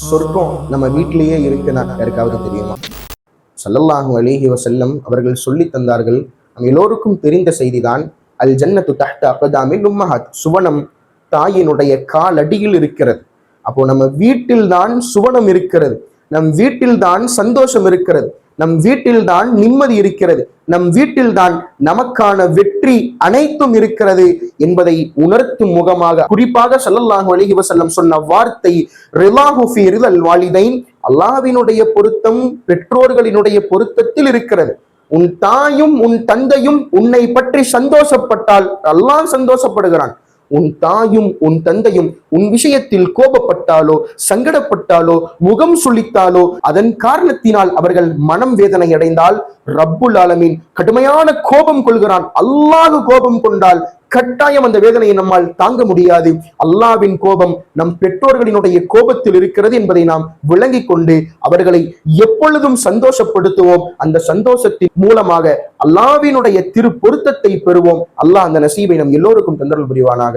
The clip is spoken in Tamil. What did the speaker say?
சொர்க்கம் நம்ம வீட்டிலேயே இருக்குன்னா யாருக்காவது தெரியுமா? ஸல்லல்லாஹு அலைஹி வஸல்லம் அவர்கள் சொல்லி தந்தார்கள். நம்ம எல்லோருக்கும் தெரிந்த செய்திதான். அல் ஜன்னத்து தஹ்த அக்தாமில் உம்மஹாத், சுவனம் தாயினுடைய காலடியில் இருக்கிறது. அப்போ நம்ம வீட்டில் தான் சுவனம் இருக்கிறது, நம் வீட்டில் தான் சந்தோஷம் இருக்கிறது, நம் வீட்டில் தான் நிம்மதி இருக்கிறது, நம் வீட்டில் தான் நமக்கான வெற்றி அனைத்தும் இருக்கிறது என்பதை உணர்த்தும் முகமாக குறிப்பாக ஸல்லல்லாஹு அலைஹி வஸல்லம் சொன்ன வார்த்தை ரிலாஹு ஃபீ ரிதல் வாலிதைன், அல்லாஹ்வினுடைய பொருத்தம் பெற்றோர்களினுடைய பொருத்தத்தில் இருக்கிறது. உன் தாயும் உன் தந்தையும் உன்னை பற்றி சந்தோஷப்பட்டால் அல்லாஹ் சந்தோஷப்படுகிறான். உன் தாயும் உன் தந்தையும் உன் விஷயத்தில் கோபப்பட்டாலோ சங்கடப்பட்டாலோ முகம் சுளித்தாலோ அதன் காரணத்தினால் அவர்கள் மனம் வேதனை அடைந்தால் ரப்புல் ஆலமீன் கடுமையான கோபம் கொள்கிறான். அல்லாஹ் கோபம் கொண்டால் கட்டாயம் அந்த வேதனையை நம்மால் தாங்க முடியாது. அல்லாஹ்வின் கோபம் நம் பெற்றோர்களினுடைய கோபத்தில் இருக்கிறது என்பதை நாம் விளங்கிக் கொண்டு அவர்களை எப்பொழுதும் சந்தோஷப்படுத்துவோம். அந்த சந்தோஷத்தின் மூலமாக அல்லாஹ்வினுடைய திரு பொருத்தத்தை பெறுவோம். அல்லாஹ் அந்த நசீபை நம் எல்லோருக்கும் தந்தருள் புரிவானாக.